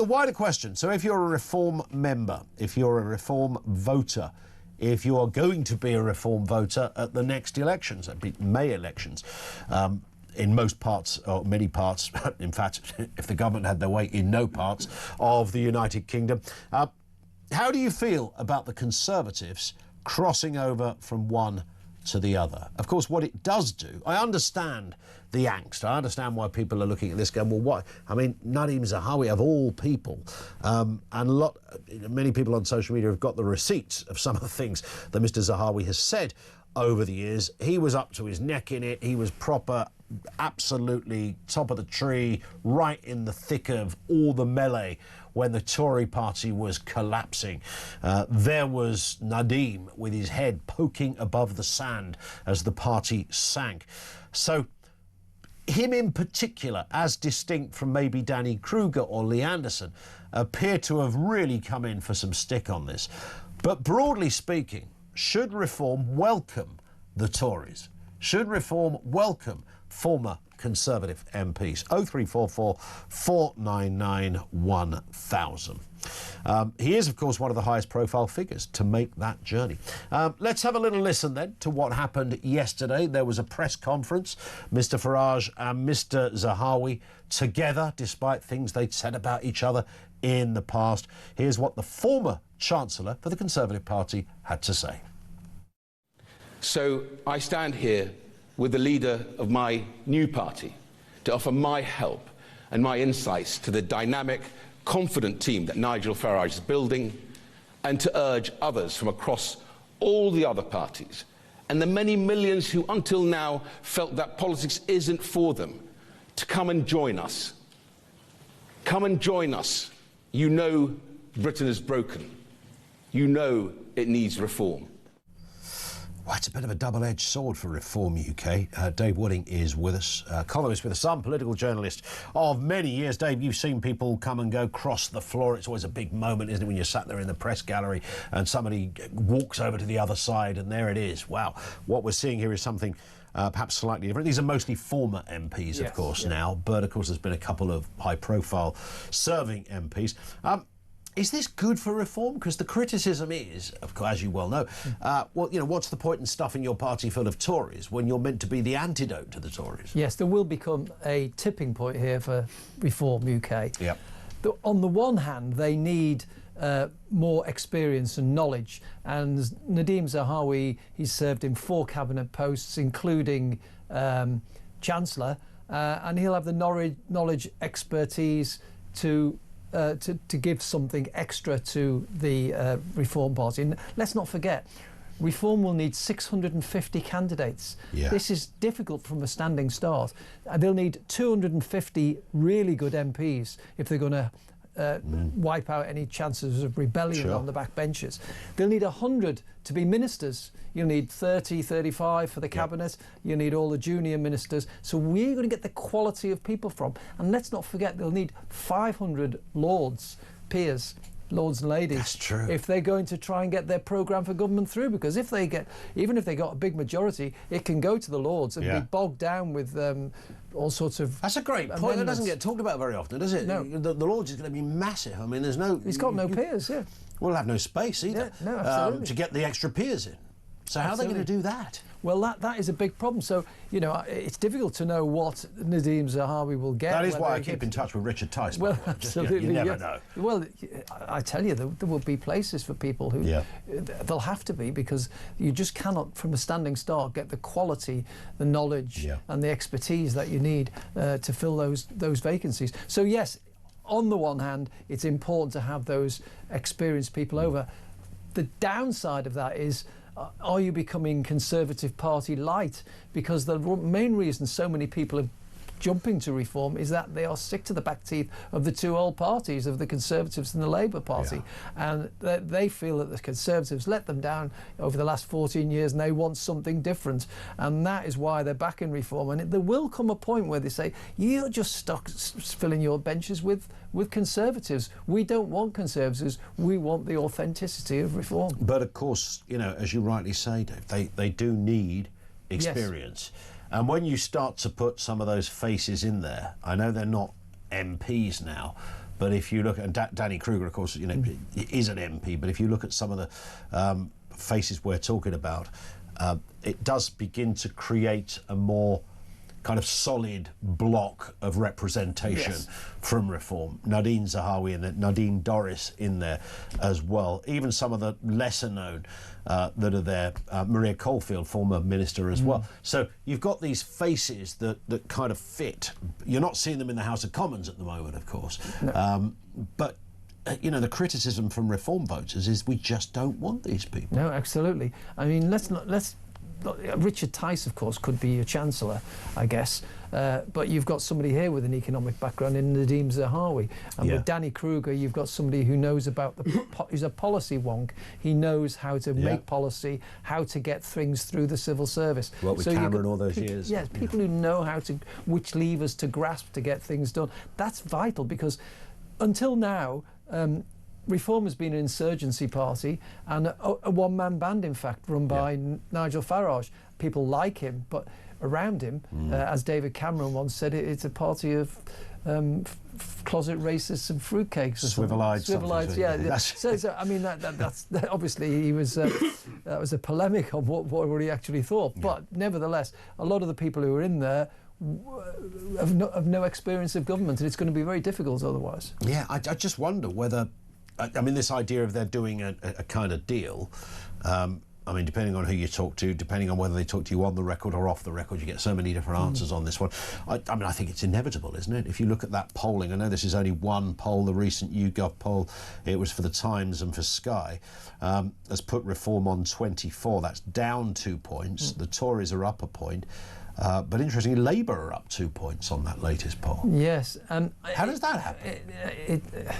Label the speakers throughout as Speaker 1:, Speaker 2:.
Speaker 1: The wider question, so if you're a Reform member, if you're a Reform voter, if you are going to be a Reform voter at the next elections, that'd be May elections, in most parts, or many parts, in fact, if the government had their way, in no parts of the United Kingdom, how do you feel about the Conservatives crossing over from one to the other? Of course, what it does do, I understand the angst. I understand why people are looking at this going, well, what? I mean, Nadhim Zahawi, of all people, and many people on social media have got the receipts of some of the things that Mr Zahawi has said over the years. He was up to his neck in it. He was proper, absolutely top of the tree, right in the thick of all the melee when the Tory party was collapsing. There was Nadhim with his head poking above the sand as the party sank. So him in particular, as distinct from maybe Danny Kruger or Lee Anderson, appear to have really come in for some stick on this. But broadly speaking, should Reform welcome the Tories? Should Reform welcome former Conservative MPs? 0344 499 1000. He is, of course, one of the highest profile figures to make that journey. Let's have a little listen then to what happened yesterday. There was a press conference. Mr Farage and Mr Zahawi together, despite things they'd said about each other in the past. Here's what the former Chancellor for the Conservative Party had to say.
Speaker 2: So I stand here with the leader of my new party to offer my help and my insights to the dynamic, confident team that Nigel Farage is building, and to urge others from across all the other parties and the many millions who until now felt that politics isn't for them to come and join us. Come and join us. You know Britain is broken. You know it needs reform.
Speaker 1: Well, it's a bit of a double-edged sword for Reform UK. Dave Wooding is with us, columnist with The Sun, political journalist of many years. Dave, you've seen people come and go, cross the floor. It's always a big moment, isn't it, when you're sat there in the press gallery and somebody walks over to the other side and there it is. Wow. What we're seeing here is something perhaps slightly different. These are mostly former MPs, of course, now, but of course there's been a couple of high-profile serving MPs. Is this good for Reform? Because the criticism is, of course, as you well know, well, you know, what's the point in stuffing your party full of Tories when you're meant to be the antidote to the Tories? Yes,
Speaker 3: there will become a tipping point here for Reform UK.
Speaker 1: Yep.
Speaker 3: On the one hand, they need more experience and knowledge, and Nadhim Zahawi, he's served in 4 cabinet posts, including Chancellor, and he'll have the knowledge, expertise to give something extra to the Reform Party. And let's not forget, Reform will need 650 candidates. Yeah. This is difficult from a standing start. They'll need 250 really good MPs if they're going to wipe out any chances of rebellion on the backbenches. They'll need 100 to be ministers. You'll need 30, 35 for the cabinet. You'll need all the junior ministers. So we're going to get the quality of people from. And let's not forget, they'll need 500 lords, peers, lords and ladies.
Speaker 1: That's true.
Speaker 3: If they're going to try and get their programme for government through, because if they get, even if they got a big majority, it can go to the Lords and be bogged down with all sorts of.
Speaker 1: That's a great point.
Speaker 3: Amendments.
Speaker 1: That doesn't get talked about very often, does it?
Speaker 3: No.
Speaker 1: The Lords is going to be massive. I mean, there's no.
Speaker 3: He's got no peers. Yeah.
Speaker 1: We'll have no space either.
Speaker 3: Yeah, no, absolutely.
Speaker 1: To get the extra peers in. So how are they going to do that?
Speaker 3: Well, that is a big problem. So, you know, it's difficult to know what Nadhim Zahawi will get.
Speaker 1: That is why I keep in touch with Richard Tice.
Speaker 3: Well, absolutely.
Speaker 1: You never know.
Speaker 3: Well, I tell you, there will be places for people who they'll have to be, because you just cannot, from a standing start, get the quality, the knowledge and the expertise that you need to fill those vacancies. So, yes, on the one hand, it's important to have those experienced people over. The downside of that is, are you becoming Conservative Party light? Because the main reason so many people are jumping to Reform is that they are sick to the back teeth of the 2 old parties, of the Conservatives and the Labour Party. And they feel that the Conservatives let them down over the last 14 years and they want something different. And that is why they're back in Reform. And there will come a point where they say, you're just stuck filling your benches with Conservatives. We don't want Conservatives. We want the authenticity of Reform.
Speaker 1: But of course, you know, as you rightly say, Dave, they do need experience. Yes. And when you start to put some of those faces in there, I know they're not MPs now, But if you look at Danny Kruger, of course, you know, is an MP. But if you look at some of the faces we're talking about, it does begin to create a more kind of solid block of representation from reform. Nadhim Zahawi and Nadine Dorries in there as well. Even some of the lesser known that are there. Maria Caulfield, former minister as well. So you've got these faces that kind of fit. You're not seeing them in the House of Commons at the moment, of course. No. But you know, the criticism from reform voters is we just don't want these people.
Speaker 3: No, absolutely. I mean, let's Richard Tice, of course, could be a Chancellor, I guess, but you've got somebody here with an economic background in Nadhim Zahawi, and with Danny Kruger, you've got somebody who knows about who's a policy wonk. He knows how to make policy, how to get things through the civil service.
Speaker 1: What with Cameron all those years.
Speaker 3: Yes, people who know how to which levers to grasp to get things done. That's vital, because until now, Reform has been an insurgency party and a one-man band, in fact, run by Nigel Farage. People like him, but around him, as David Cameron once said, it's a party of closet racists and fruitcakes.
Speaker 1: Swivel-eyed,
Speaker 3: yeah. So, I mean, that's obviously he was that was a polemic on what he actually thought. But nevertheless, a lot of the people who are in there have no experience of government, and it's going to be very difficult otherwise.
Speaker 1: Yeah, I just wonder whether, I mean, this idea of they're doing a kind of deal, I mean, depending on who you talk to, depending on whether they talk to you on the record or off the record, you get so many different answers on this one. I mean, I think it's inevitable, isn't it? If you look at that polling, I know this is only one poll, the recent YouGov poll, it was for the Times and for Sky, has put Reform on 24. That's down 2 points. The Tories are up a point. But interestingly, Labour are up 2 points on that latest poll.
Speaker 3: Yes.
Speaker 1: How does that happen?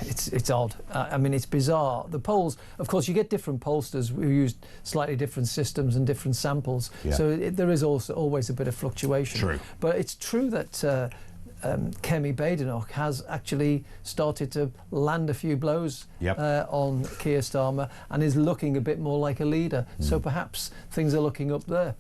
Speaker 3: It's odd. I mean, it's bizarre. The polls, of course, you get different pollsters who use slightly different systems and different samples. So there is also always a bit of fluctuation.
Speaker 1: True.
Speaker 3: But it's true that Kemi Badenoch has actually started to land a few blows on Keir Starmer and is looking a bit more like a leader. So perhaps things are looking up there.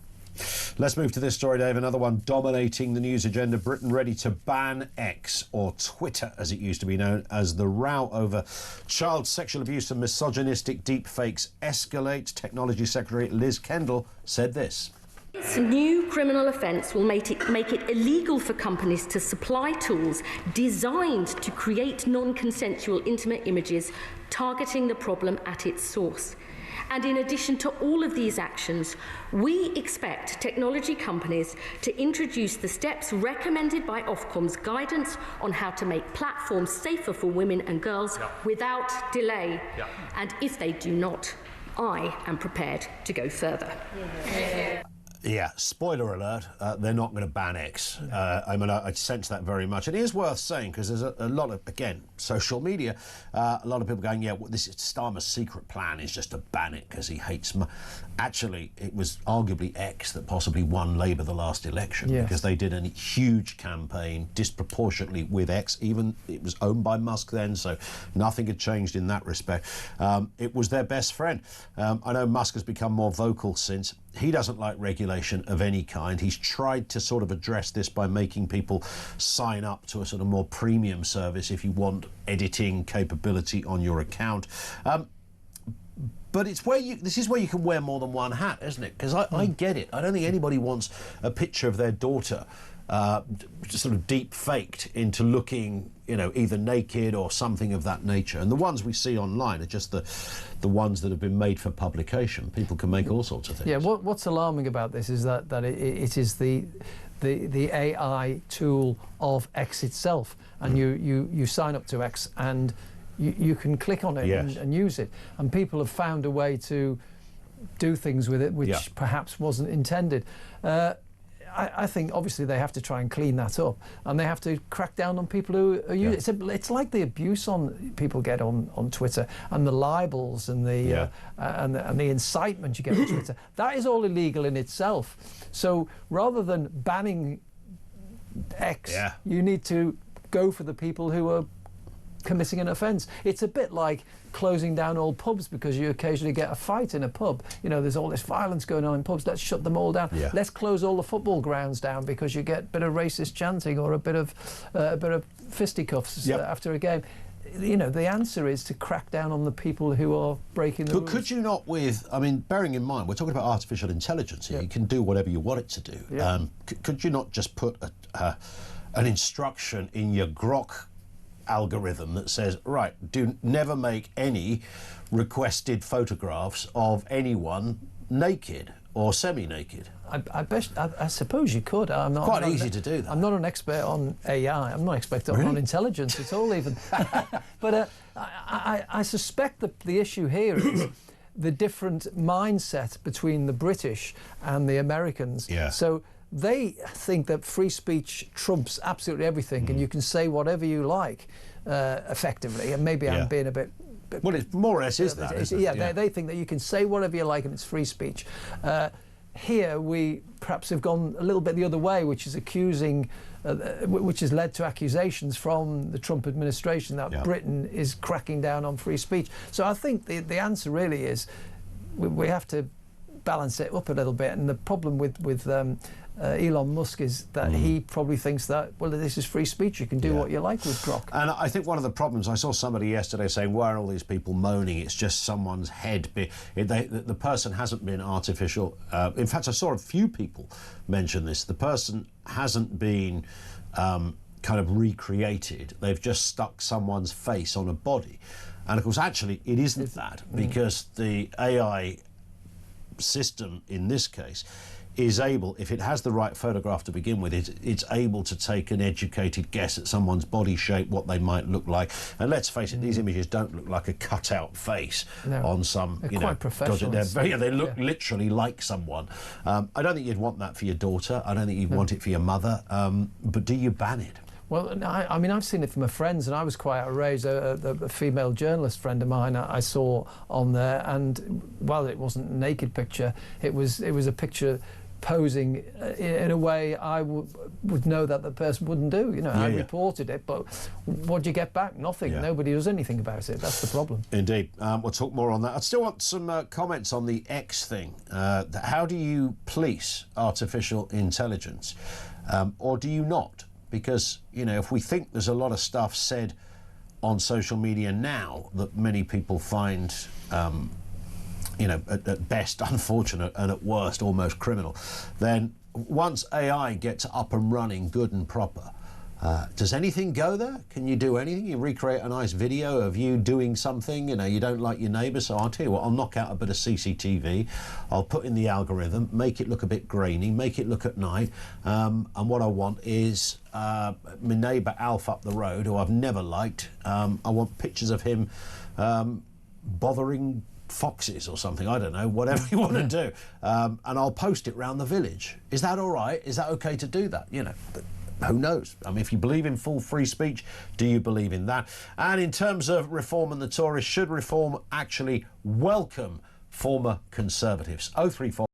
Speaker 1: Let's move to this story, Dave. Another one dominating the news agenda. Britain ready to ban X, or Twitter as it used to be known, as the row over child sexual abuse and misogynistic deepfakes escalates. Technology Secretary Liz Kendall said this.
Speaker 4: This new criminal offence will make it illegal for companies to supply tools designed to create non-consensual intimate images targeting the problem at its source. And in addition to all of these actions, we expect technology companies to introduce the steps recommended by Ofcom's guidance on how to make platforms safer for women and girls without delay. And if they do not, I am prepared to go further.
Speaker 1: Yeah, spoiler alert, they're not going to ban X. I mean, I sense that very much. And it is worth saying, because there's a lot of, again, social media, a lot of people going, yeah, well, this is Starmer's secret plan is just to ban it because he hates... Actually, it was arguably X that possibly won Labour the last election, because they did a huge campaign disproportionately with X. Even it was owned by Musk then, so nothing had changed in that respect. It was their best friend. I know Musk has become more vocal since. He doesn't like regulation of any kind. He's tried to sort of address this by making people sign up to a sort of more premium service if you want editing capability on your account. But it's where this is where you can wear more than one hat, isn't it? Because I get it. I don't think anybody wants a picture of their daughter sort of deep faked into looking, you know, either naked or something of that nature. And the ones we see online are just the ones that have been made for publication. People can make all sorts of things.
Speaker 3: Yeah, what's alarming about this is that it is the AI tool of X itself, and you sign up to X and you can click on it and use it, and people have found a way to do things with it which perhaps wasn't intended. I think obviously they have to try and clean that up, and they have to crack down on people who use it. It's like the abuse on people get on Twitter, and the libels and the and the incitement you get on Twitter. That is all illegal in itself. So rather than banning X, you need to go for the people who are committing an offence. It's a bit like closing down all pubs because you occasionally get a fight in a pub. You know, there's all this violence going on in pubs. Let's shut them all down. Let's close all the football grounds down because you get a bit of racist chanting or a bit of fisticuffs after a game. you know, the answer is to crack down on the people who are breaking the rules.
Speaker 1: But could you not I mean, bearing in mind, we're talking about artificial intelligence here, you can do whatever you want it to do. Could you not just put an instruction in your Grok algorithm that says, right, never make any requested photographs of anyone naked or semi-naked?
Speaker 3: I suppose you could.
Speaker 1: Quite easy to do that.
Speaker 3: I'm not an expert on AI. I'm not an expert on intelligence at all, even. But I suspect that the issue here is the different mindset between the British and the Americans.
Speaker 1: Yeah.
Speaker 3: So they think that free speech trumps absolutely everything, and you can say whatever you like, effectively. And maybe I'm being a bit.
Speaker 1: Well, it more or less is that, isn't it?
Speaker 3: They think that you can say whatever you like and it's free speech. Here we perhaps have gone a little bit the other way, which is accusing, which has led to accusations from the Trump administration that Britain is cracking down on free speech. So I think the answer really is we have to balance it up a little bit. And the problem with Elon Musk is that he probably thinks that, well, this is free speech, you can do what you like with Grok.
Speaker 1: And I think one of the problems, I saw somebody yesterday saying, why are all these people moaning? It's just someone's head. The person hasn't been artificial. In fact, I saw a few people mention this. The person hasn't been kind of recreated. They've just stuck someone's face on a body. And of course, actually, it isn't that, because the AI system in this case is able, if it has the right photograph to begin with, it's able to take an educated guess at someone's body shape, what they might look like. And let's face it, these images don't look like a cut-out face on some,
Speaker 3: they're quite professional.
Speaker 1: They look literally like someone. I don't think you'd want that for your daughter. I don't think you'd want it for your mother. But do you ban it?
Speaker 3: Well, I mean, I've seen it from my friends, and I was quite outraged. A female journalist friend of mine I saw on there, and while it wasn't a naked picture, it was a picture posing in a way I would know that the person wouldn't do. You know, I reported it, but what do you get back? Nothing. Nobody does anything about it. That's the problem.
Speaker 1: Indeed. We'll talk more on that. I still want some comments on the X thing. How do you police artificial intelligence, or do you not? Because, you know, if we think there's a lot of stuff said on social media now that many people find you know, at best unfortunate and at worst almost criminal, then once AI gets up and running good and proper, does anything go there? Can you do anything? You recreate a nice video of you doing something, you know, you don't like your neighbour, so I'll tell you what, I'll knock out a bit of CCTV, I'll put in the algorithm, make it look a bit grainy, make it look at night, and what I want is my neighbour Alf up the road, who I've never liked, I want pictures of him bothering foxes or something, I don't know, whatever you want to do, and I'll post it round the village. Is that all right? Is that okay to do that? You know, who knows? I mean, if you believe in full free speech, do you believe in that? And in terms of reform and the Tories, should reform actually welcome former Conservatives? 034